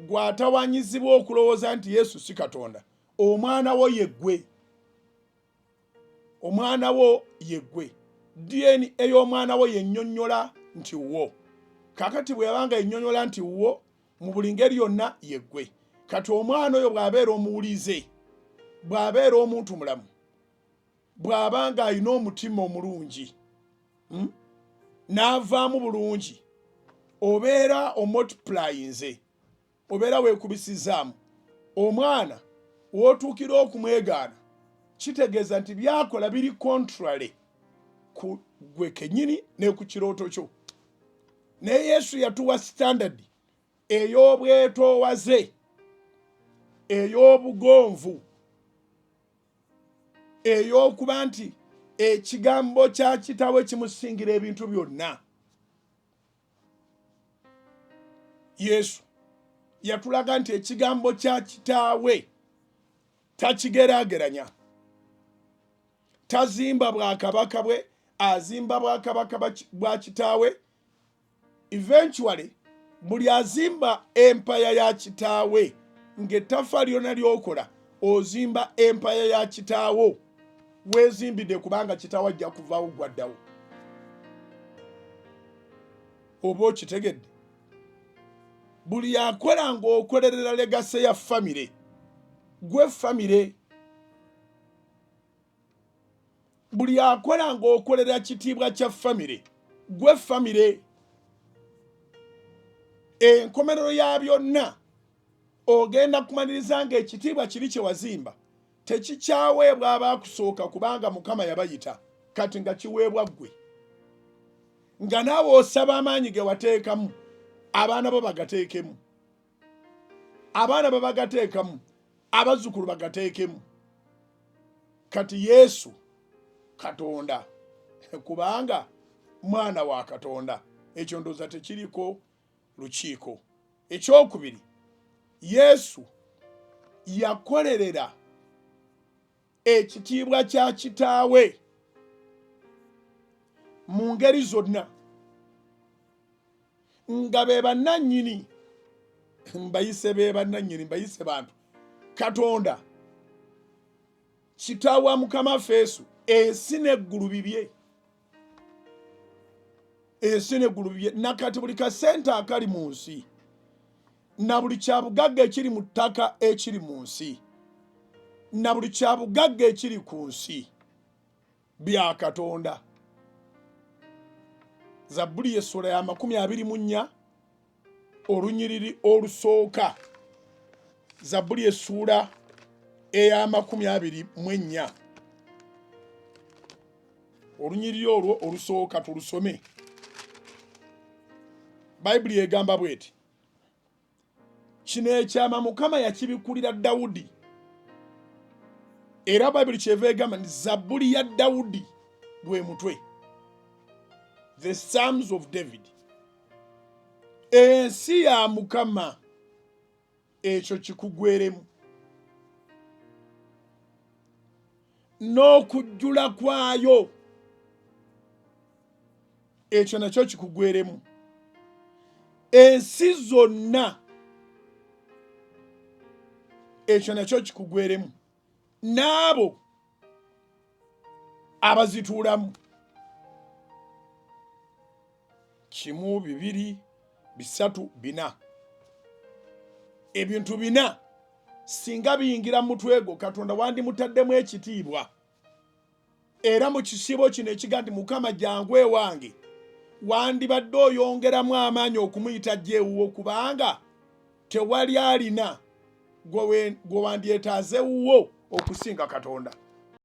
gwatawanyizibwa okulowooza nti Yesu si Katonda. Omwana wo yeggwe. Omwana wo yeggwe. DNA ey'omwana wo yennyonnyola nti wo. Kakati bwe yabanga yennyonnyola nti wo mu buli ngeri yonna yeggwe. Kati omwana oyo bw'abeera omuwulize, bw'abeera omuntu mulamu, bw'abanga alina omutima omulungi, n'avaamu bulungi, obeera omultiplyinze, obeera weekubisizaamu. Omwana w'otuukira okumwegaana, kitegeeza nti byakola biri contrary ku gwe kennyini ne ku kirooto kyo. Naye Yesu yatuwa standard ey'obwetoowaze, ey'obugonvu, ey'okuba nti ekigambo kya kitaawe kimusingira ebintu byonna. Yesu yatulaga nti ekigambo kya kitaawe takigeraageranya. Tazimba bwakabaka bwe, azimba bwakabaka bwa kitaawe. Eventually buli azimba empaya ya kitaawe ng'ettafa lyonna ly'okola ozimba empaya ya kitaawo, weezimbidde kubanga kitaawe ajja kuvaawo gwaddawo. Oba okitegedde? Buli akola ng'okolerera legase ya famire, gwe famire. Buli akola ng'okolera kitiibwa kya famire, gwe famire. Enkomerero ya byonna ogenda kumaliriza ng'ekitiibwa kiri kye wazimba tekikyaweebwa abaakusooka kubanga Mukama yabayita, kati nga kiweebwa ggwe. Nga naawe osaba amaanyi ge wateekamu, abaana bo bagateekemu, abaana bo bagateekamu, abazzukulu bagateekemu. Kati Yesu Katonda, kubanga mwana wa Katonda, ekyo ndowooza tekiriko lukiiko. Ekyokubiri, Yesu yakolerera ekitiibwa kya kitaawe mu ngeri zonna, nga be bannannyini, mbayise be bannannyini, mbayise bantu. Katonda kitaawe wa Mukama Yesu, ensi n'eggulu bibye. Ensi n'eggulu bibye. Nakati buli kasente akali mu nsi na buli kyabugagga ekiri mu ttaka ekiri mu nsi na buli kyabugagga ekiri ku nsi bya Katonda. Zabbuli essula ya 24 olunyiriri olusooka. Zabbuli essula eya 24 olunyiriri olwo olusooka tulusome. Bayibuli egamba bweti, kino ekyama Mukama yakibikulira Dawudi. Era Bayibuli kyeva egamba nti Zabbuli ya Dawudi gwe mutwe, the Psalms of David. Ensi ya Mukama, ekyo kikugweremu, n'okujjula kwayo ekyo nakyo kikugweremu. Ensi zonna ekyo nakyo kikugweremu, n'abo abazituulamu. 1, 2, 3, 4 ebintu 4 singa biyingira mu mutwe gwo, Katonda wandimutaddemu ekitiibwa. Era mu kisibo kino ekiga nti Mukama jangu ewange, wandibadde oyongeramu amaanyi okumuyita jjewuwo, kubanga tewali alina gwe wandyetaaze wuwo okusinga Katonda.